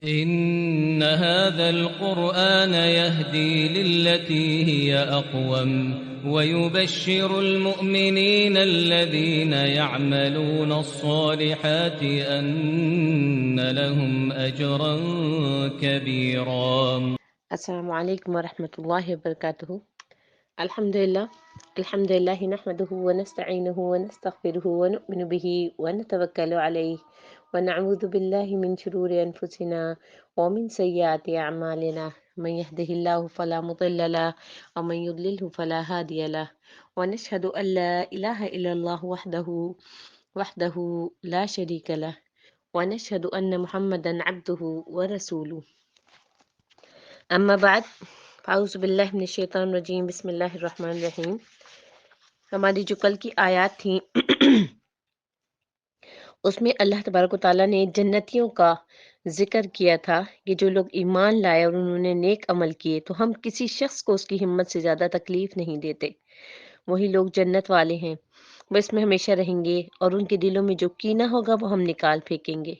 إن هذا القرآن يهدي للتي هي أقوم ويبشر المؤمنين الذين يعملون الصالحات أن لهم أجرا كبيرا. السلام علیکم ورحمۃ اللہ وبرکاتہ۔ الحمد للہ نحمده ونستعینه ونستغفره ونؤمن به ونتوکل علیہ ونعوذ باللہ من شرور انفسنا ومن سیئات اعمالنا، من يهده الله فلا مضل له ومن يضلله فلا هادي له، ونشهد ان لا الہ الا اللہ وحده لا شریک له، ونشهد ان محمدا عبده ورسوله۔ اما بعد، اعوذ باللہ من الشیطان الرجیم، بسم اللہ الرحمن الرحیم۔ ہماری جو کل کی آیات تھیں اس میں اللہ تبارک و تعالیٰ نے جنتیوں کا ذکر کیا تھا کہ جو لوگ ایمان لائے اور انہوں نے نیک عمل کیے تو ہم کسی شخص کو اس کی ہمت سے زیادہ تکلیف نہیں دیتے، وہی لوگ جنت والے ہیں، وہ اس میں ہمیشہ رہیں گے اور ان کے دلوں میں جو کینہ ہوگا وہ ہم نکال پھینکیں گے۔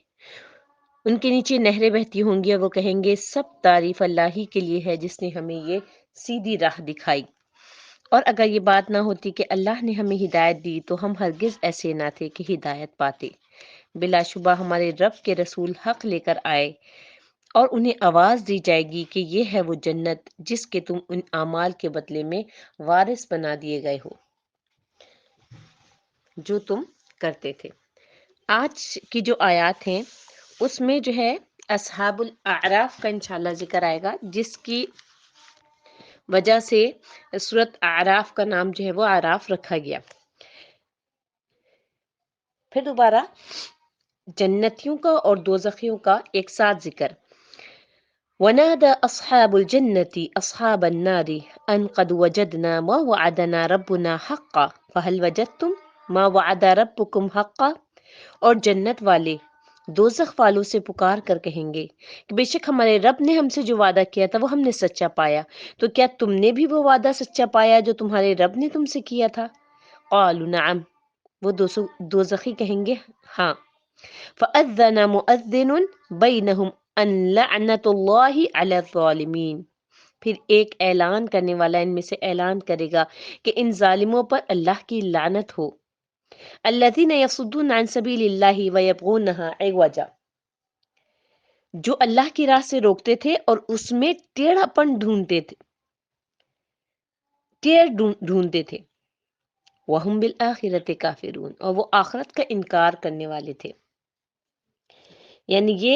ان کے نیچے نہریں بہتی ہوں گی اور وہ کہیں گے سب تعریف اللہ ہی کے لیے ہے جس نے ہمیں یہ سیدھی راہ دکھائی، اور اگر یہ بات نہ ہوتی کہ اللہ نے ہمیں ہدایت دی تو ہم ہرگز ایسے نہ تھے کہ ہدایت پاتے۔ بلا شبہ ہمارے رب کے رسول حق لے کر آئے اور انہیں آواز دی جائے گی کہ یہ ہے وہ جنت جس کے تم ان اعمال کے بدلے میں وارث بنا دیے گئے ہو جو تم کرتے تھے۔ آج کی جو آیات ہیں اس میں جو ہے اصحاب الاعراف کا انشاءاللہ ذکر آئے گا، جس کی وجہ سے سورۃ اعراف کا نام جو ہے وہ اعراف رکھا گیا۔ پھر دوبارہ جنتیوں کا اور دوزخیوں کا ایک ساتھ ذکر۔ وَنَادَى أَصْحَابُ الْجَنَّةِ أَصْحَابَ النَّارِ أَنْ قَدْ وَجَدْنَا مَا وَعَدَنَا رَبُّنَا حَقًّا فَهَلْ وَجَدْتُمْ مَا وَعَدَ رَبُّكُمْ حَقًّا۔ اور جنت والے دوزخ والوں سے پکار کر کہیں گے کہ بے شک ہمارے رب نے ہم سے جو وعدہ کیا تھا وہ ہم نے سچا پایا، تو کیا تم نے بھی وہ وعدہ سچا پایا جو تمہارے رب نے تم سے کیا تھا؟ قالوا نعم، وہ دوزخی کہیں گے ہاں۔ فَأَذَّنَ مُؤَذِّنٌ بَيْنَهُمْ أَن لَعْنَةُ اللَّهِ عَلَى الظَّالِمِينَ، پھر ایک اعلان کرنے والا ان میں سے اعلان کرے گا کہ ان ظالموں پر اللہ کی لعنت ہو۔ الذین یصدون عن سبیل اللہ ویبغونہا عوجا، جو اللہ کی راہ سے روکتے تھے اور اس میں ٹیڑھا پن ڈھونڈتے تھے۔ وہم بالآخرۃ کافرون، اور وہ آخرت کا انکار کرنے والے تھے۔ یعنی یہ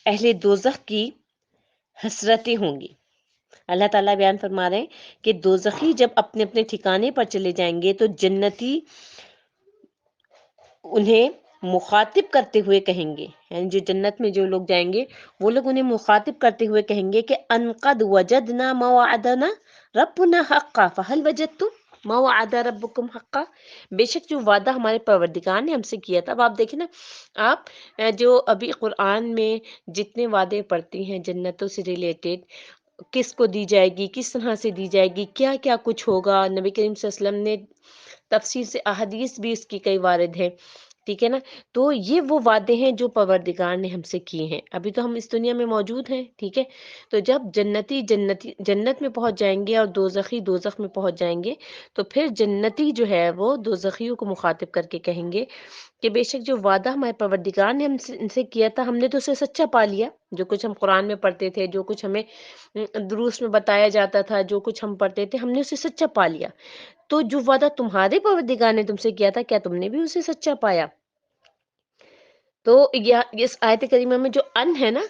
اہل دوزخ کی حسرتیں ہوں گی۔ اللہ تعالیٰ بیان فرما رہے ہیں کہ دوزخی جب اپنے اپنے ٹھکانے پر چلے جائیں گے تو جنتی انہیں مخاطب کرتے ہوئے کہیں گے، یعنی جو جنت میں جو لوگ جائیں گے وہ لوگ انہیں مخاطب کرتے ہوئے کہیں گے کہ ان قد وجدنا ما وعدنا ربنا حقا فهل وجدتم ما وعد ربكم حقا، بے شک جو وعدہ ہمارے پروردگار نے ہم سے کیا تھا۔ اب آپ دیکھیں نا، آپ جو ابھی قرآن میں جتنے وعدے پڑھتی ہیں جنتوں سے ریلیٹڈ، کس کو دی جائے گی، کس طرح سے دی جائے گی، کیا کیا کچھ ہوگا، نبی کریم صلی اللہ علیہ وسلم نے تفسیر سے احادیث بھی اس کی کئی وارد ہیں، ٹھیک ہے نا۔ تو یہ وہ وعدے ہیں جو پروردگار نے ہم سے کیے ہیں، ابھی تو ہم اس دنیا میں موجود ہیں، ٹھیک ہے۔ تو جب جنتی جنت میں پہنچ جائیں گے اور دوزخی دوزخ میں پہنچ جائیں گے تو پھر جنتی جو ہے وہ دوزخیوں کو مخاطب کر کے کہیں گے کہ بے شک جو وعدہ ہمارے پروردگار نے ان سے کیا تھا ہم نے تو اسے سچا پا لیا، جو کچھ ہم قرآن میں پڑھتے تھے، جو کچھ ہمیں دروس میں بتایا جاتا تھا، جو کچھ ہم پڑھتے تھے ہم نے اسے سچا پا لیا، تو جو وعدہ تمہارے پروردگار نے تم سے کیا تھا کیا تم نے بھی اسے سچا پایا؟ تو اس آیت کریمہ میں جو ان ہے نا،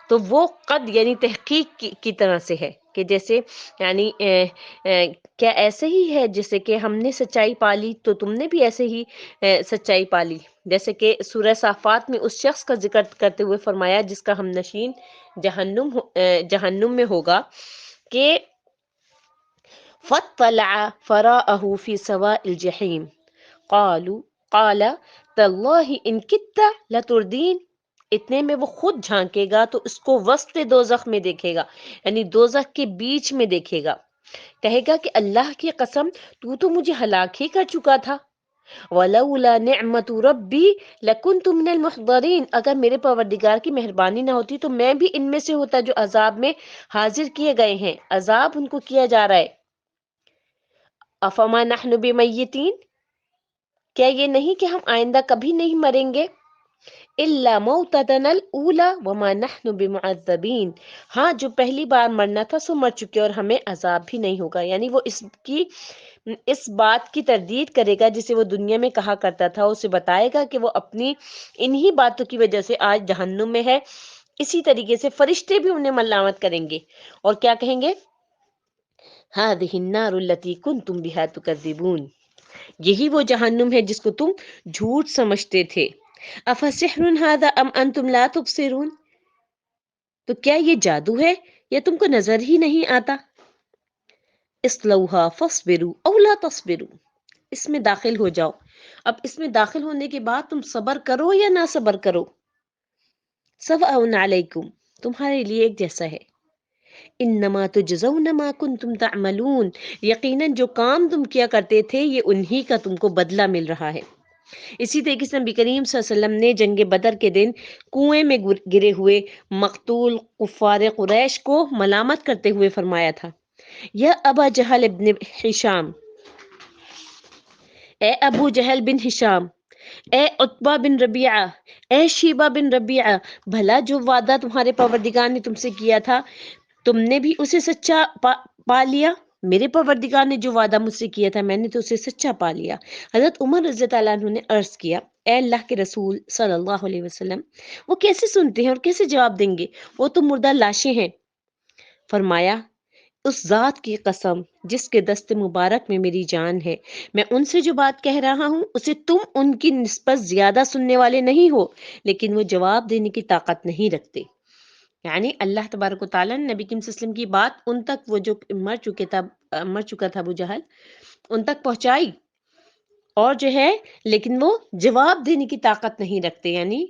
تو وہ قد یعنی تحقیق کی طرح سے ہے کہ جیسے یعنی کیا ایسے ہی ہے جیسے کہ ہم نے سچائی پالی تو تم نے بھی ایسے ہی سچائی پالی، جیسے کہ سورہ صافات میں اس شخص کا ذکر کرتے ہوئے فرمایا جس کا ہم نشین جہنم میں ہوگا کہ فَاطَّلَعَ فَرَاءَهُ فِي سَوَاءِ الْجَحِيمِ قَالَ تَاللَّهِ إِن كِدتَّ لَتُرْدِينِ، اتنے میں وہ خود جھانکے گا تو اس کو وسط دوزخ میں دیکھے گا، یعنی دوزخ کے بیچ میں دیکھے گا، کہے گا کہ اللہ کی قسم تو مجھے ہلاک ہی کر چکا تھا، ولولا نعمت ربی لکنت من المحضرین، اگر میرے پروردگار کی مہربانی نہ ہوتی تو میں بھی ان میں سے ہوتا جو عذاب میں حاضر کیے گئے ہیں، عذاب ان کو کیا جا رہا ہے۔ افما نحن بمیتین، کیا یہ نہیں کہ ہم آئندہ کبھی نہیں مریں گے؟ الا موتتنا الاولی وما نحن بمعذبین، ہاں جو پہلی بار مرنا تھا سو مر چکے اور ہمیں عذاب بھی نہیں ہوگا، یعنی وہ اس بات کی تردید کرے گا جسے وہ دنیا میں کہا کرتا تھا، اسے بتائے گا کہ وہ اپنی انہی باتوں کی وجہ سے آج جہنم میں ہے۔ اسی طریقے سے فرشتے بھی انہیں ملامت کریں گے اور کیا کہیں گے؟ هذه النار التي كنتم بها تكذبون، یہی وہ جہنم ہے جس کو تم جھوٹ سمجھتے تھے۔ افسحر هذا ام انتم لا تبصرون، تو کیا یہ جادو ہے یا تم کو نظر ہی نہیں آتا؟ اصلوها فاصبروا او لا تصبروا، اس میں داخل ہو جاؤ، اب اس میں داخل ہونے کے بعد تم صبر کرو یا نہ صبر کرو، سواء علیکم، تمہارے لیے ایک جیسا ہے۔ انما تجزون ما کنتم تعملون، یقیناً جو کام تم کیا کرتے تھے یہ انہی کا تم کو بدلہ مل رہا ہے۔ اسی طریقے سے نبی کریم صلی اللہ علیہ وسلم نے جنگ بدر کے دن کنویں میں گرے ہوئے مقتول کفار قریش کو ملامت کرتے ہوئے فرمایا تھا، یا ابا جہل ابن ہشام، اے ابو جہل بن ہشام، اے عتبہ بن ربیعہ، اے شیبہ بن ربیعہ، بھلا جو وعدہ تمہارے پروردگار نے تم سے کیا تھا تم نے بھی اسے سچا پا لیا؟ میرے پروردگار نے جو وعدہ مجھ سے کیا تھا میں نے تو اسے سچا پا لیا۔ حضرت عمر رضی اللہ عنہ نے عرض کیا، اے اللہ کے رسول صلی اللہ علیہ وسلم، وہ کیسے سنتے ہیں اور کیسے جواب دیں گے؟ وہ تو مردہ لاشیں ہیں۔ فرمایا، اس ذات کی قسم جس کے دست مبارک میں میری جان ہے، میں ان سے جو بات کہہ رہا ہوں اسے تم ان کی نسبت زیادہ سننے والے نہیں ہو، لیکن وہ جواب دینے کی طاقت نہیں رکھتے۔ یعنی اللہ تبارک و تعالیٰ نے نبی کریم صلی اللہ علیہ وسلم کی بات ان تک، وہ جو مر چکا تھا ابو جہل، ان تک پہنچائی، اور جو ہے لیکن وہ جواب دینے کی طاقت نہیں رکھتے، یعنی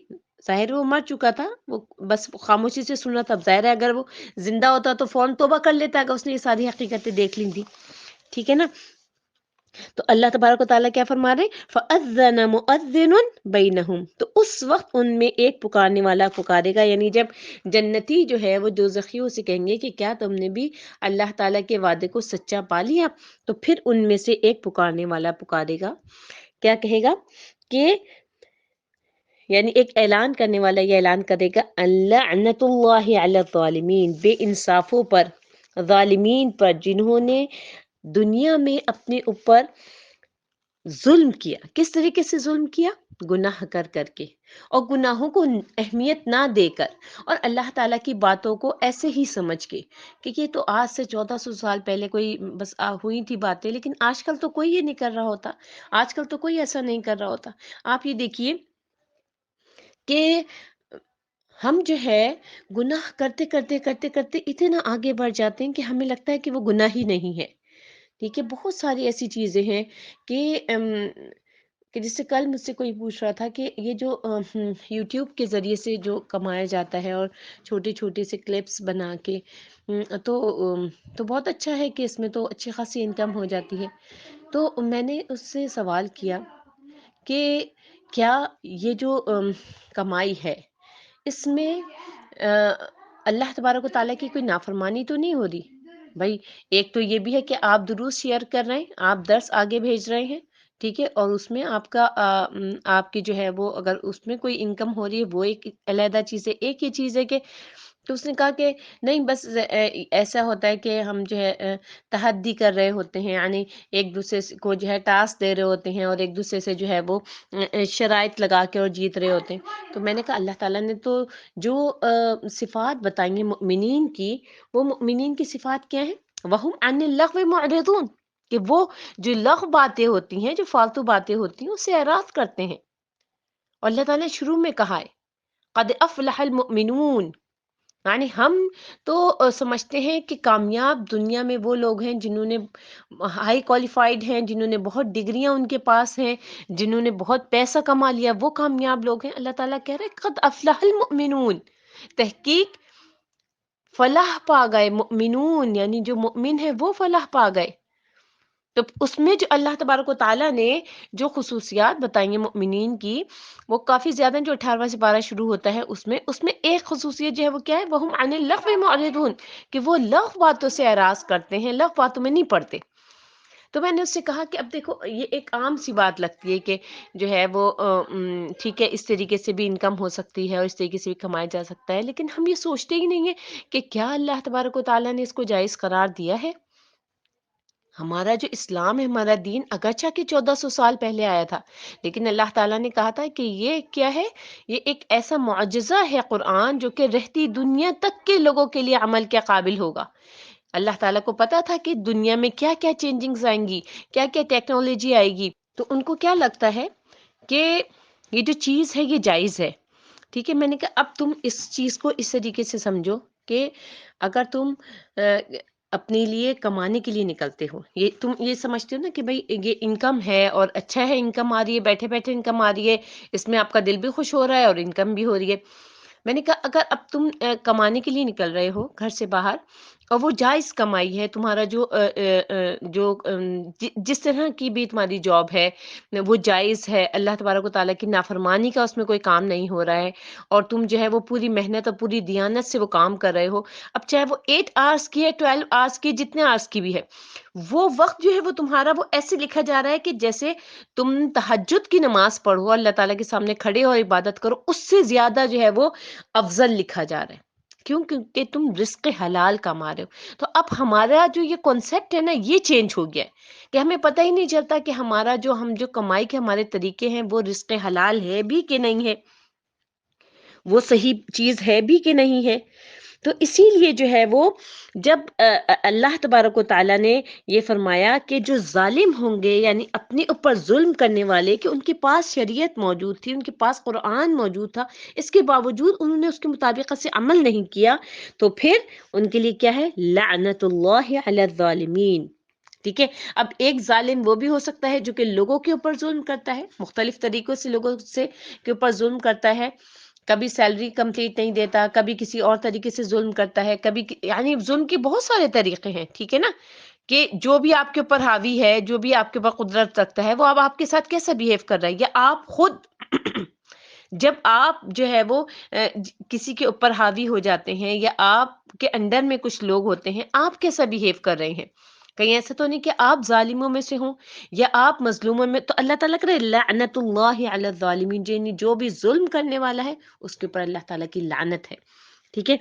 ظاہر وہ مر چکا تھا، وہ بس خاموشی سے سنا تھا۔ اب ظاہر ہے اگر وہ زندہ ہوتا تو فوراً توبہ کر لیتا اگر اس نے یہ ساری حقیقتیں دیکھ لی تھی، ٹھیک ہے نا؟ تو اللہ تبارک و تعالیٰ کیا فرما رہے ہیں؟ فَأَذَّنَ مُؤَذِّنٌ بَيْنَهُمْ، تو اس وقت ان میں ایک پکارنے والا پکارے گا، یعنی جب جنتی جو ہے وہ دوزخیوں سے کہیں گے کہ کیا تم نے بھی اللہ تعالیٰ کے وعدے کو سچا پا لیا؟ تو پھر ان میں سے ایک پکارنے والا پکارے گا، کیا کہے گا کہ یعنی ایک اعلان کرنے والا یہ اعلان کرے گا، لعنت اللہ علی الظالمین، بے انصافوں پر، ظالمین پر، جنہوں نے دنیا میں اپنے اوپر ظلم کیا۔ کس طریقے سے ظلم کیا؟ گناہ کر کر کے، اور گناہوں کو اہمیت نہ دے کر، اور اللہ تعالیٰ کی باتوں کو ایسے ہی سمجھ کے کہ یہ تو آج سے 1400 سال پہلے کوئی بس ہوئی تھی باتیں، لیکن آج کل تو کوئی یہ نہیں کر رہا ہوتا، آج کل تو کوئی ایسا نہیں کر رہا ہوتا۔ آپ یہ دیکھیے کہ ہم جو ہے گناہ کرتے کرتے کرتے کرتے اتنا آگے بڑھ جاتے ہیں کہ ہمیں لگتا ہے کہ وہ گناہ ہی نہیں ہے، ٹھیک ہے؟ بہت ساری ایسی چیزیں ہیں کہ جس سے کل مجھ سے کوئی پوچھ رہا تھا کہ یہ جو یوٹیوب کے ذریعے سے جو کمایا جاتا ہے اور چھوٹے چھوٹے سے کلپس بنا کے، تو بہت اچھا ہے کہ اس میں تو اچھی خاصی انکم ہو جاتی ہے۔ تو میں نے اس سے سوال کیا کہ کیا یہ جو کمائی ہے اس میں اللہ تبارک و تعالیٰ کی کوئی نافرمانی تو نہیں ہو رہی؟ بھائی ایک تو یہ بھی ہے کہ آپ دروس شیئر کر رہے ہیں، آپ درس آگے بھیج رہے ہیں، ٹھیک ہے، اور اس میں آپ کا آپ کی جو ہے وہ اگر اس میں کوئی انکم ہو رہی ہے وہ ایک علیحدہ چیز ہے۔ ایک یہ چیز ہے کہ تو اس نے کہا کہ نہیں، بس ایسا ہوتا ہے کہ ہم جو ہے تحدی کر رہے ہوتے ہیں، یعنی ایک دوسرے کو جو ہے ٹاسک دے رہے ہوتے ہیں اور ایک دوسرے سے جو ہے وہ شرائط لگا کے اور جیت رہے ہوتے ہیں۔ تو میں نے کہا اللہ تعالیٰ نے تو جو صفات بتائیں گے مؤمنین کی، وہ مؤمنین کی صفات کیا ہیں؟ وَهُمْ عَنِ اللَّغْوِ مُعْرِضُونَ، کہ وہ جو لغو باتیں ہوتی ہیں، جو فالتو باتیں ہوتی ہیں، اس سے اعراض کرتے ہیں۔ اور اللہ تعالیٰ نے شروع میں کہا ہے قَدْ أَفْلَحَ الْمُؤْمِنُونَ، یعنی ہم تو سمجھتے ہیں کہ کامیاب دنیا میں وہ لوگ ہیں جنہوں نے ہائی کوالیفائڈ ہیں، جنہوں نے بہت ڈگریاں ان کے پاس ہیں، جنہوں نے بہت پیسہ کما لیا، وہ کامیاب لوگ ہیں۔ اللہ تعالیٰ کہہ رہے قد افلح المؤمنون، تحقیق فلاح پا گئے مؤمنون، یعنی جو مؤمن ہے وہ فلاح پا گئے۔ تو اس میں جو اللہ تبارک و تعالیٰ نے جو خصوصیات بتائی ہیں مؤمنین کی وہ کافی زیادہ ہیں، جو 18واں سپارہ شروع ہوتا ہے اس میں ایک خصوصیت جو ہے وہ کیا ہے، وَهُمْ عَنِ اللَّغْوِ مُعْرِضُونَ، کہ وہ لغو باتوں سے اعراض کرتے ہیں، لغو باتوں میں نہیں پڑتے۔ تو میں نے اس سے کہا کہ اب دیکھو یہ ایک عام سی بات لگتی ہے کہ جو ہے وہ ٹھیک ہے اس طریقے سے بھی انکم ہو سکتی ہے اور اس طریقے سے بھی کمایا جا سکتا ہے، لیکن ہم یہ سوچتے ہی نہیں ہیں کہ کیا اللہ تبارک و تعالیٰ نے اس کو جائز قرار دیا ہے۔ ہمارا جو اسلام ہے، ہمارا دین اگرچہ کہ 1400 سال پہلے آیا تھا، لیکن اللہ تعالیٰ نے کہا تھا کہ یہ کیا ہے، یہ ایک ایسا معجزہ ہے قرآن جو کہ رہتی دنیا تک کے لوگوں کے لیے عمل کے قابل ہوگا۔ اللہ تعالیٰ کو پتا تھا کہ دنیا میں کیا کیا چینجنگز آئیں گی، کیا کیا ٹیکنالوجی آئے گی، تو ان کو کیا لگتا ہے کہ یہ جو چیز ہے یہ جائز ہے۔ ٹھیک ہے، میں نے کہا اب تم اس چیز کو اس طریقے سے سمجھو کہ اگر تم اپنے لیے کمانے کے لیے نکلتے ہو، یہ تم یہ سمجھتے ہو نا کہ بھائی یہ انکم ہے اور اچھا ہے، انکم آ رہی ہے، بیٹھے بیٹھے انکم آ رہی ہے، اس میں آپ کا دل بھی خوش ہو رہا ہے اور انکم بھی ہو رہی ہے۔ میں نے کہا اگر اب تم کمانے کے لیے نکل رہے ہو گھر سے باہر اور وہ جائز کمائی ہے، تمہارا جس طرح کی بھی تمہاری جاب ہے وہ جائز ہے، اللہ تبارک و تعالیٰ کی نافرمانی کا اس میں کوئی کام نہیں ہو رہا ہے، اور تم جو ہے وہ پوری محنت اور پوری دیانت سے وہ کام کر رہے ہو، اب چاہے وہ 8 آورس کی ہے، 12 آورس کی، جتنے آورس کی بھی ہے، وہ وقت جو ہے وہ تمہارا وہ ایسے لکھا جا رہا ہے کہ جیسے تم تہجد کی نماز پڑھو، اللہ تعالیٰ کے سامنے کھڑے ہو اور عبادت کرو، اس سے زیادہ جو ہے وہ افضل لکھا جا رہا ہے۔ کیوں؟ کیونکہ تم رزق حلال کما رہے ہو۔ تو اب ہمارا جو یہ کانسیپٹ ہے نا یہ چینج ہو گیا ہے کہ ہمیں پتہ ہی نہیں چلتا کہ ہمارا ہم جو کمائی کے ہمارے طریقے ہیں وہ رزق حلال ہے بھی کہ نہیں ہے، وہ صحیح چیز ہے بھی کہ نہیں ہے۔ تو اسی لیے جو ہے وہ جب اللہ تبارک و تعالیٰ نے یہ فرمایا کہ جو ظالم ہوں گے یعنی اپنے اوپر ظلم کرنے والے، کہ ان کے پاس شریعت موجود تھی، ان کے پاس قرآن موجود تھا، اس کے باوجود انہوں نے اس کے مطابق سے عمل نہیں کیا، تو پھر ان کے لیے کیا ہے، لعنت اللہ علی الظالمین۔ ٹھیک ہے، اب ایک ظالم وہ بھی ہو سکتا ہے جو کہ لوگوں کے اوپر ظلم کرتا ہے، مختلف طریقوں سے لوگوں سے کے اوپر ظلم کرتا ہے، کبھی سیلری کمپلیٹ نہیں دیتا، کبھی کسی اور طریقے سے ظلم کرتا ہے، کبھی یعنی ظلم کے بہت سارے طریقے ہیں، ٹھیک ہے نا، کہ جو بھی آپ کے اوپر حاوی ہے، جو بھی آپ کے اوپر قدرت رکھتا ہے، وہ اب آپ کے ساتھ کیسا بیہیو کر رہا ہے، یا آپ خود جب آپ جو ہے وہ کسی کے اوپر حاوی ہو جاتے ہیں یا آپ کے انڈر میں کچھ لوگ ہوتے ہیں، آپ کیسا بیہیو کر رہے ہیں، کہیں ایسا تو نہیں کہ آپ ظالموں میں سے ہوں یا آپ مظلوموں میں، تو اللہ تعالیٰ کرے لعنت اللہ علی الظالمین، جو بھی ظلم کرنے والا ہے اس کے اوپر اللہ تعالیٰ کی لعنت ہے۔ ٹھیک ہے،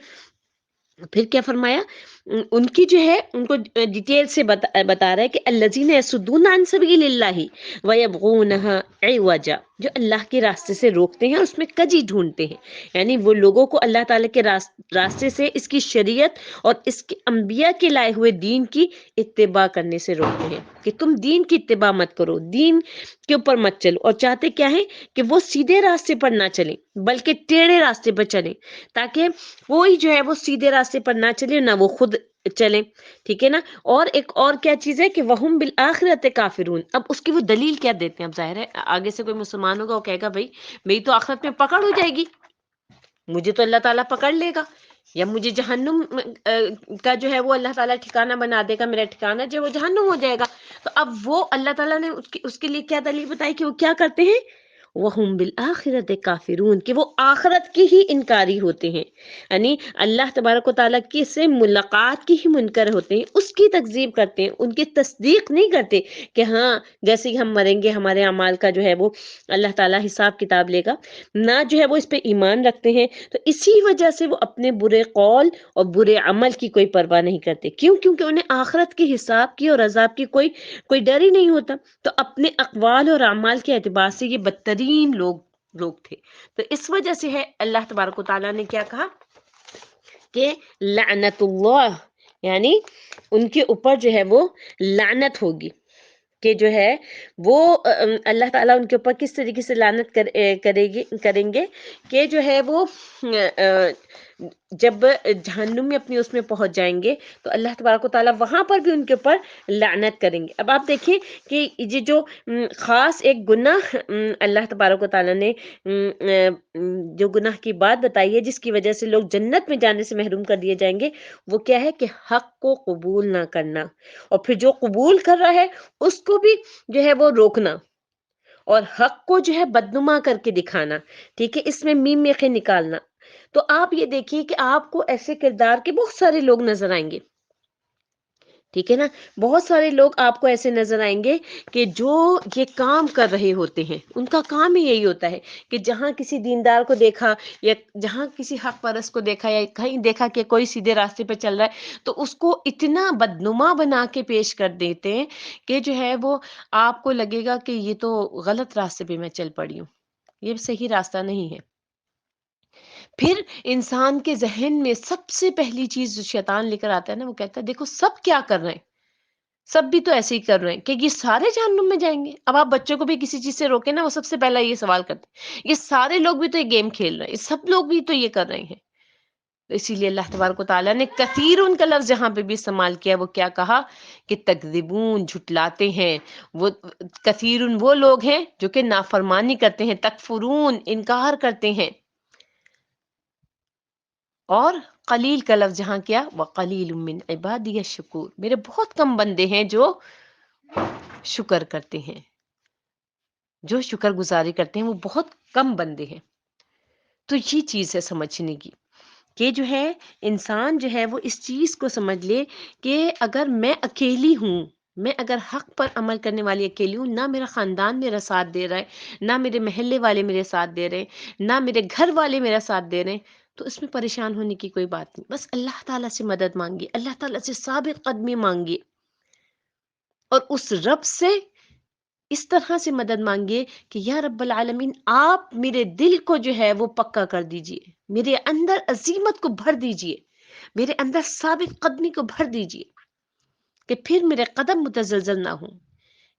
پھر کیا فرمایا، ان کی جو ہے ان کو ڈیٹیل سے بتا رہا ہے کہ الذین یصدون عن سبیل اللہ ویبغونها عوجا، جو اللہ کے راستے سے روکتے ہیں، اس میں کجی ڈھونڈتے ہیں، یعنی وہ لوگوں کو اللہ تعالیٰ کے راستے سے، اس کی شریعت اور اس کے انبیاء کے لائے ہوئے دین کی اتباع کرنے سے روکتے ہیں، کہ تم دین کی اتباع مت کرو، دین کے اوپر مت چلو، اور چاہتے کیا ہے کہ وہ سیدھے راستے پر نہ چلیں بلکہ ٹیڑھے راستے پر چلیں، تاکہ کوئی جو ہے وہ سیدھے راستے پر نہ چلے نہ وہ خود چلیں۔ ٹھیک ہے نا، اور ایک اور کیا چیز ہے کہ وہم بالآخرۃ کافرون، اب اس کی وہ دلیل کیا دیتے ہیں، اب ظاہر ہے آگے سے کوئی مسلمان ہوگا وہ کہے گا بھائی میری تو آخرت میں پکڑ ہو جائے گی، مجھے تو اللہ تعالیٰ پکڑ لے گا، یا مجھے جہنم کا جو ہے وہ اللہ تعالیٰ ٹھکانہ بنا دے گا، میرا ٹھکانہ جو ہے وہ جہنم ہو جائے گا۔ تو اب وہ اللہ تعالیٰ نے اس کے لیے کیا دلیل بتائی کہ وہ کیا کرتے ہیں، وَهُمْ بِالْآخِرَةِ کافرون، کہ وہ آخرت کی ہی انکاری ہوتے ہیں، یعنی اللہ تبارک و تعالیٰ کی سے ملاقات کی ہی منکر ہوتے ہیں، اس کی تکذیب کرتے ہیں، ان کی تصدیق نہیں کرتے کہ ہاں جیسے ہی ہم مریں گے ہمارے اعمال کا جو ہے وہ اللہ تعالیٰ حساب کتاب لے گا، نہ جو ہے وہ اس پہ ایمان رکھتے ہیں، تو اسی وجہ سے وہ اپنے برے قول اور برے عمل کی کوئی پرواہ نہیں کرتے۔ کیوں؟ کیونکہ انہیں آخرت کے حساب کی اور عذاب کی کوئی ڈر ہی نہیں ہوتا، تو اپنے اقوال اور اعمال کے اعتبار سے یہ بدترین لوگ تھے۔ تو اس وجہ سے ہے اللہ تبارک و تعالیٰ نے کیا کہا کہ لعنت اللہ، یعنی ان کے اوپر جو ہے وہ لعنت ہوگی، کہ جو ہے وہ اللہ تعالیٰ ان کے اوپر کس طریقے سے لعنت کریں گے کہ جو ہے وہ جب جہنم میں اپنی اس میں پہنچ جائیں گے تو اللہ تبارک و تعالیٰ وہاں پر بھی ان کے اوپر لعنت کریں گے۔ اب آپ دیکھیں کہ یہ جو خاص ایک گناہ اللہ تبارک و تعالیٰ نے جو گناہ کی بات بتائی ہے جس کی وجہ سے لوگ جنت میں جانے سے محروم کر دیے جائیں گے، وہ کیا ہے کہ حق کو قبول نہ کرنا، اور پھر جو قبول کر رہا ہے اس کو بھی جو ہے وہ روکنا، اور حق کو جو ہے بدنما کر کے دکھانا، ٹھیک ہے، اس میں میم میخے نکالنا۔ تو آپ یہ دیکھیے کہ آپ کو ایسے کردار کے بہت سارے لوگ نظر آئیں گے، ٹھیک ہے نا، بہت سارے لوگ آپ کو ایسے نظر آئیں گے کہ جو یہ کام کر رہے ہوتے ہیں، ان کا کام ہی یہی ہوتا ہے کہ جہاں کسی دیندار کو دیکھا یا جہاں کسی حق پرست کو دیکھا یا کہیں دیکھا کہ کوئی سیدھے راستے پہ چل رہا ہے تو اس کو اتنا بدنما بنا کے پیش کر دیتے ہیں کہ جو ہے وہ آپ کو لگے گا کہ یہ تو غلط راستے پہ میں چل پڑی ہوں، یہ صحیح راستہ نہیں ہے۔ پھر انسان کے ذہن میں سب سے پہلی چیز جو شیطان لے کر آتا ہے نا، وہ کہتا ہے دیکھو سب کیا کر رہے ہیں، سب بھی تو ایسے ہی کر رہے ہیں کہ یہ سارے جہنم میں جائیں گے۔ اب آپ بچوں کو بھی کسی چیز سے روکے نا، وہ سب سے پہلا یہ سوال کرتے ہیں یہ سارے لوگ بھی تو یہ گیم کھیل رہے ہیں، یہ سب لوگ بھی تو یہ کر رہے ہیں۔ تو اسی لیے اللہ تبارک و تعالیٰ نے کثیر ان کا لفظ جہاں پہ بھی استعمال کیا، وہ کیا کہا کہ تکذبون، جھٹلاتے ہیں، وہ کثیر وہ لوگ ہیں جو کہ نافرمانی کرتے ہیں، تکفرون، انکار کرتے ہیں، اور قلیل کا لفظ جہاں کیا، وقلیل من عبادی الشکور، میرے بہت کم بندے ہیں جو شکر کرتے ہیں، جو شکر گزاری کرتے ہیں، وہ بہت کم بندے ہیں۔ تو یہ چیز ہے سمجھنے کی کہ جو ہے انسان جو ہے وہ اس چیز کو سمجھ لے کہ اگر میں اکیلی ہوں، میں اگر حق پر عمل کرنے والی اکیلی ہوں، نہ میرا خاندان میرا ساتھ دے رہا ہے، نہ میرے محلے والے میرے ساتھ دے رہے ہیں، نہ میرے گھر والے میرا ساتھ دے رہے ہیں، تو اس میں پریشان ہونے کی کوئی بات نہیں، بس اللہ تعالیٰ سے مدد مانگیے، اللہ تعالیٰ سے ثابت قدمی مانگیے، اور اس رب سے اس طرح سے مدد مانگیے کہ یا رب العالمین آپ میرے دل کو جو ہے وہ پکا کر دیجئے، میرے اندر عزیمت کو بھر دیجئے، میرے اندر ثابت قدمی کو بھر دیجئے، کہ پھر میرے قدم متزلزل نہ ہوں،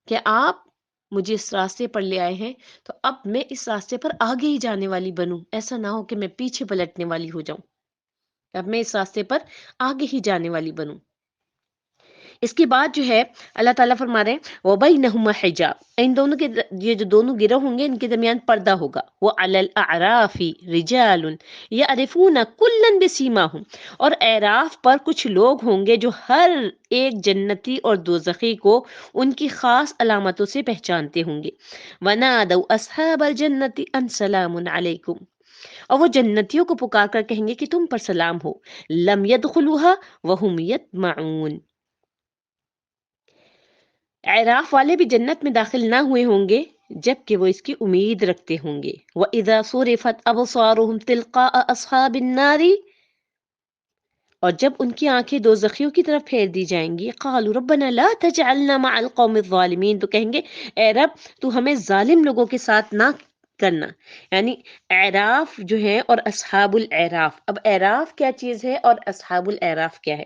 کہ آپ مجھے اس راستے پر لے آئے ہیں تو اب میں اس راستے پر آگے ہی جانے والی بنوں، ایسا نہ ہو کہ میں پیچھے پلٹنے والی ہو جاؤں، اب میں اس راستے پر آگے ہی جانے والی بنوں۔ اس کے بعد جو ہے اللہ تعالیٰ فرما رہے ہیں وَبَيْنَهُمَا حِجَابٌ، ان دونوں کے یہ جو دونوں گروہ ہوں گے ان کے درمیان پردہ ہوگا، وَعَلَى الْأَعْرَافِ رِجَالٌ يَعْرِفُونَ كُلًّا بِسِيمَاهُمْ، اور اعراف پر کچھ لوگ ہوں گے جو ہر ایک جنتی اور دوزخی کو ان کی خاص علامتوں سے پہچانتے ہوں گے، وَنَادَوْا أَصْحَابَ الْجَنَّةِ أَنْ سَلَامٌ عَلَيْكُمْ، اور وہ جنتیوں کو پکار کر کہیں گے کہ تم پر سلام ہو، لَمْ يَدْخُلُوهَا وَهُمْ يَطْمَعُونَ، اعراف والے بھی جنت میں داخل نہ ہوئے ہوں گے جبکہ وہ اس کی امید رکھتے ہوں گے، وَإِذَا صُرِفَتْ أَبْصَارُهُمْ تِلْقَاءَ أَصْحَابِ النَّارِ، اور جب ان کی آنکھیں دوزخیوں کی طرف پھیر دی جائیں گی، قَالُوا رَبَّنَا لَا تَجْعَلْنَا مَعَ الْقَوْمِ الظَّالِمِينَ، تو کہیں گے اے رب تو ہمیں ظالم لوگوں کے ساتھ نہ کرنا، یعنی اعراف جو ہے اور اصحاب الاعراف، اب اعراف کیا چیز ہے اور اصحاب الاعراف کیا ہے،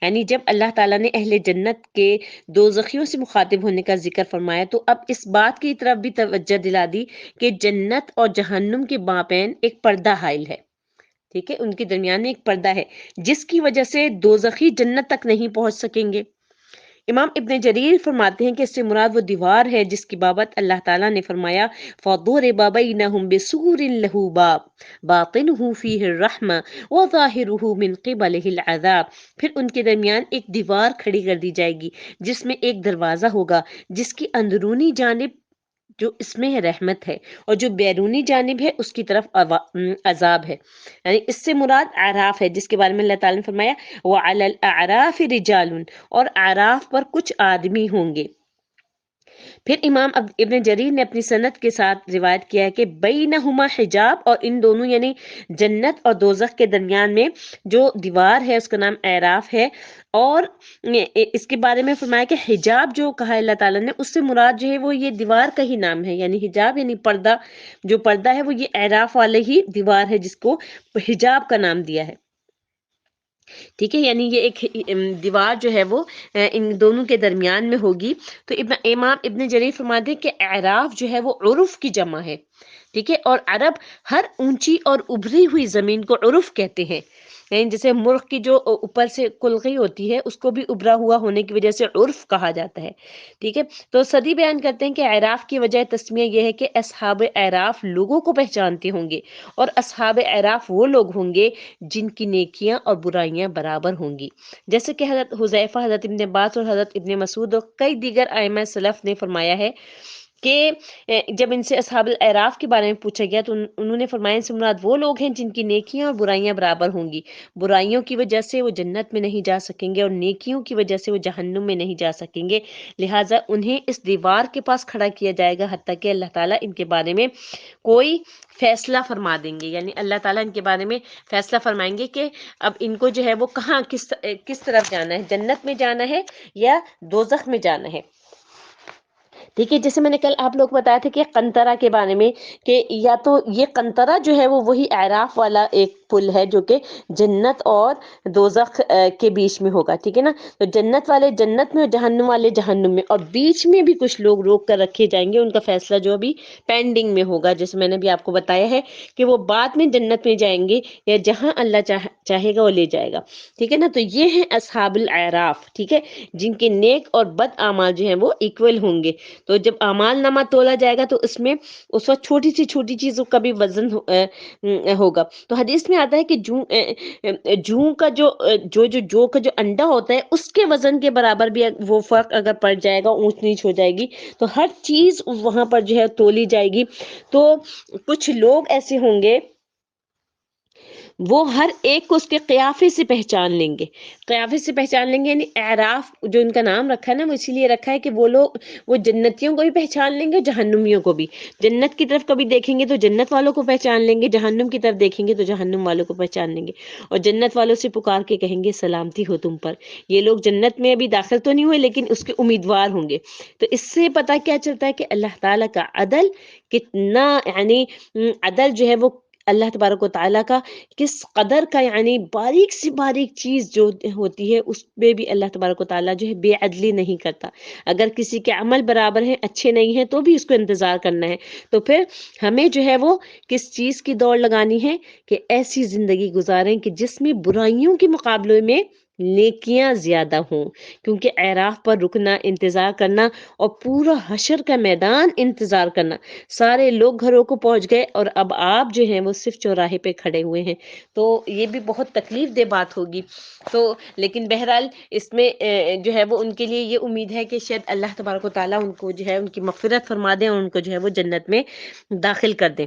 یعنی جب اللہ تعالیٰ نے اہل جنت کے دوزخیوں سے مخاطب ہونے کا ذکر فرمایا تو اب اس بات کی طرف بھی توجہ دلا دی کہ جنت اور جہنم کے مابین ایک پردہ حائل ہے، ٹھیک ہے، ان کے درمیان ایک پردہ ہے جس کی وجہ سے دوزخی جنت تک نہیں پہنچ سکیں گے۔ امام ابن جریر فرماتے ہیں کہ اس سے مراد وہ دیوار ہے جس کی بابت اللہ تعالیٰ نے فرمایا فَضُرِبَ بَيْنَهُمْ بِسُورٍ لَهُ بَابٌ بَاطِنُهُ فِيهِ الرَّحْمَةُ وَظَاهِرُهُ مِنْ قِبَلِهِ الْعَذَابُ، پھر ان کے درمیان ایک دیوار کھڑی کر دی جائے گی جس میں ایک دروازہ ہوگا جس کی اندرونی جانب جو اس میں ہے رحمت ہے اور جو بیرونی جانب ہے اس کی طرف عذاب ہے، یعنی اس سے مراد اعراف ہے جس کے بارے میں اللہ تعالیٰ نے فرمایا وَعَلَى الْأَعْرَافِ رِجَالٌ، اور اعراف پر کچھ آدمی ہوں گے۔ پھر امام ابن جریر نے اپنی سند کے ساتھ روایت کیا ہے کہ بینہما حجاب، اور ان دونوں یعنی جنت اور دوزخ کے درمیان میں جو دیوار ہے اس کا نام اعراف ہے، اور اس کے بارے میں فرمایا کہ حجاب جو کہا اللہ تعالیٰ نے اس سے مراد جو ہے وہ یہ دیوار کا ہی نام ہے، یعنی حجاب یعنی پردہ، جو پردہ ہے وہ یہ اعراف والے ہی دیوار ہے جس کو حجاب کا نام دیا ہے، ٹھیک ہے، یعنی یہ ایک دیوار جو ہے وہ ان دونوں کے درمیان میں ہوگی۔ تو امام ابن جریر فرماتے ہیں کہ اعراف جو ہے وہ عرف کی جمع ہے، ٹھیک ہے، اور عرب ہر اونچی اور ابھری ہوئی زمین کو عرف کہتے ہیں، یعنی جیسے مرغ کی جو اوپر سے کلغی ہوتی ہے اس کو بھی ابھرا ہوا ہونے کی وجہ سے عرف کہا جاتا ہے، ٹھیک ہے۔ تو صدی بیان کرتے ہیں کہ اعراف کی وجہ تسمیہ یہ ہے کہ اصحاب اعراف لوگوں کو پہچانتے ہوں گے، اور اصحاب اعراف وہ لوگ ہوں گے جن کی نیکیاں اور برائیاں برابر ہوں گی، جیسے کہ حضرت حذیفہ، حضرت ابن عباس اور حضرت ابن مسعود اور کئی دیگر ائمہ سلف نے فرمایا ہے کہ جب ان سے اصحاب الاعراف کے بارے میں پوچھا گیا تو انہوں نے فرمایا ان سے مراد وہ لوگ ہیں جن کی نیکیاں اور برائیاں برابر ہوں گی، برائیوں کی وجہ سے وہ جنت میں نہیں جا سکیں گے اور نیکیوں کی وجہ سے وہ جہنم میں نہیں جا سکیں گے، لہٰذا انہیں اس دیوار کے پاس کھڑا کیا جائے گا حتیٰ کہ اللہ تعالیٰ ان کے بارے میں کوئی فیصلہ فرما دیں گے، یعنی اللہ تعالیٰ ان کے بارے میں فیصلہ فرمائیں گے کہ اب ان کو جو ہے وہ کہاں کس طرف جانا ہے، جنت میں جانا ہے یا دوزخ میں جانا ہے، ٹھیک ہے۔ جیسے میں نے کل آپ لوگ بتایا تھا کہ قنطرہ کے بارے میں کہ یا تو یہ قنطرہ جو ہے وہ وہی اعراف والا ایک پل ہے جو کہ جنت اور دوزخ کے بیچ میں ہوگا، ٹھیک ہے نا، تو جنت والے جنت میں اور جہنم والے جہنم میں، اور بیچ میں بھی کچھ لوگ روک کر رکھے جائیں گے، ان کا فیصلہ جو ابھی پینڈنگ میں ہوگا، جیسے میں نے بھی آپ کو بتایا ہے کہ وہ بعد میں جنت میں جائیں گے یا جہاں اللہ چاہے گا وہ لے جائے گا، ٹھیک ہے نا۔ تو یہ ہیں اصحاب الاعراف، ٹھیک ہے، جن کے نیک اور بد اعمال جو ہیں وہ ایکول ہوں گے، تو جب اعمال نامہ تولا جائے گا تو اس میں اس وقت چھوٹی چیزوں کا بھی وزن ہوگا، تو حدیث میں آتا ہے کہ جوں کا جو کا جو انڈا ہوتا ہے اس کے وزن کے برابر بھی وہ فرق اگر پڑ جائے گا، اونچ نیچ ہو جائے گی، تو ہر چیز وہاں پر جو ہے تولی جائے گی، تو کچھ لوگ ایسے ہوں گے وہ ہر ایک کو اس کے قیافے سے پہچان لیں گے، قیافے سے پہچان لیں گے، یعنی اعراف جو ان کا نام رکھا ہے نا وہ اسی لیے رکھا ہے کہ وہ لوگ وہ جنتیوں کو بھی پہچان لیں گے، جہنمیوں کو بھی، جنت کی طرف کبھی دیکھیں گے تو جنت والوں کو پہچان لیں گے، جہنم کی طرف دیکھیں گے تو جہنم والوں کو پہچان لیں گے، اور جنت والوں سے پکار کے کہیں گے سلامتی ہو تم پر، یہ لوگ جنت میں ابھی داخل تو نہیں ہوئے لیکن اس کے امیدوار ہوں گے۔ تو اس سے پتہ کیا چلتا ہے کہ اللہ تعالیٰ کا عدل کتنا، یعنی عدل جو ہے وہ اللہ تبارک و تعالیٰ کا کس قدر کا، یعنی باریک سے باریک چیز جو ہوتی ہے اس پہ بھی اللہ تبارک و تعالیٰ جو ہے بے عدلی نہیں کرتا، اگر کسی کے عمل برابر ہیں، اچھے نہیں ہیں تو بھی اس کو انتظار کرنا ہے، تو پھر ہمیں جو ہے وہ کس چیز کی دوڑ لگانی ہے کہ ایسی زندگی گزاریں کہ جس میں برائیوں کے مقابلے میں نیکیاں زیادہ ہوں، کیونکہ اعراف پر رکنا، انتظار کرنا اور پورا حشر کا میدان انتظار کرنا، سارے لوگ گھروں کو پہنچ گئے اور اب آپ جو ہیں وہ صرف چوراہے پہ کھڑے ہوئے ہیں، تو یہ بھی بہت تکلیف دہ بات ہوگی، تو لیکن بہرحال اس میں جو ہے وہ ان کے لیے یہ امید ہے کہ شاید اللہ تبارک و تعالیٰ ان کو جو ہے ان کی مغفرت فرما دیں اور ان کو جو ہے وہ جنت میں داخل کر دیں،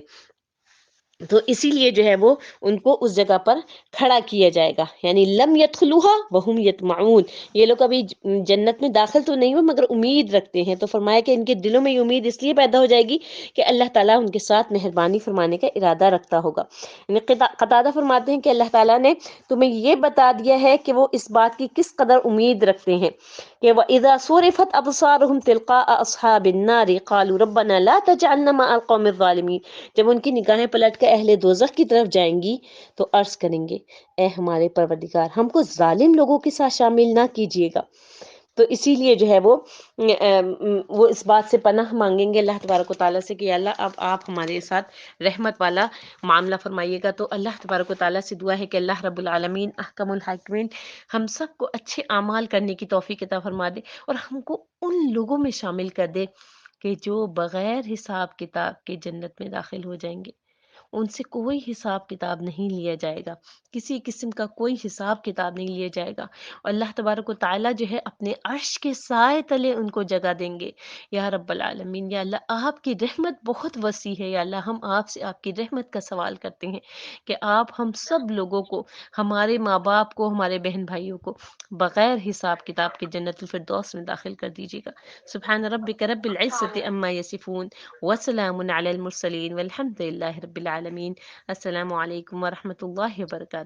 تو اسی لیے جو ہے وہ ان کو اس جگہ پر کھڑا کیا جائے گا، یعنی لم يدخلوها وهم يطمعون، یہ لوگ ابھی جنت میں داخل تو نہیں ہوئے مگر امید رکھتے ہیں، تو فرمایا کہ ان کے دلوں میں یہ امید اس لیے پیدا ہو جائے گی کہ اللہ تعالیٰ ان کے ساتھ مہربانی فرمانے کا ارادہ رکھتا ہوگا، یعنی قتادہ فرماتے ہیں کہ اللہ تعالیٰ نے تمہیں یہ بتا دیا ہے کہ وہ اس بات کی کس قدر امید رکھتے ہیں کہ وَإِذَا صُرِفَتْ أَبْصَارُهُمْ تِلْقَاءَ أَصْحَابِ النَّارِ قَالُوا رَبَّنَا لَا تَجْعَلْنَا مَعَ الْقَوْمِ الظَّالِمِينَ، جب ان کی نگاہیں پلٹ کے اہل دوزخ کی طرف جائیں گی تو عرض کریں گے اے ہمارے پروردگار ہم کو ظالم لوگوں کے ساتھ شامل نہ کیجیے گا، تو اسی لیے جو ہے وہ اس بات سے پناہ مانگیں گے اللہ تبارک و تعالیٰ سے کہ یا اللہ اب آپ ہمارے ساتھ رحمت والا معاملہ فرمائیے گا، تو اللہ تبارک و تعالیٰ سے دعا ہے کہ اللہ رب العالمین احکم الحاکمین ہم سب کو اچھے اعمال کرنے کی توفیق عطا فرما دے اور ہم کو ان لوگوں میں شامل کر دے کہ جو بغیر حساب کتاب کے جنت میں داخل ہو جائیں گے، ان سے کوئی حساب کتاب نہیں لیا جائے گا، کسی قسم کا کوئی حساب کتاب نہیں لیا جائے گا، اور اللہ تبارک و تعالیٰ جو ہے اپنے عرش کے سائے تلے ان کو جگہ دیں گے، یا رب العالمین یا اللہ آپ کی رحمت بہت وسیع ہے، یا اللہ ہم آپ سے آپ کی رحمت کا سوال کرتے ہیں کہ آپ ہم سب لوگوں کو، ہمارے ماں باپ کو، ہمارے بہن بھائیوں کو بغیر حساب کتاب کے جنت الفردوس میں داخل کر دیجیے گا۔ سبحان ربک رب العزت عما یصفون وسلام علی المرسلین والحمد للہ رب العالمین۔ السلام علیکم ورحمۃ اللہ وبرکاتہ۔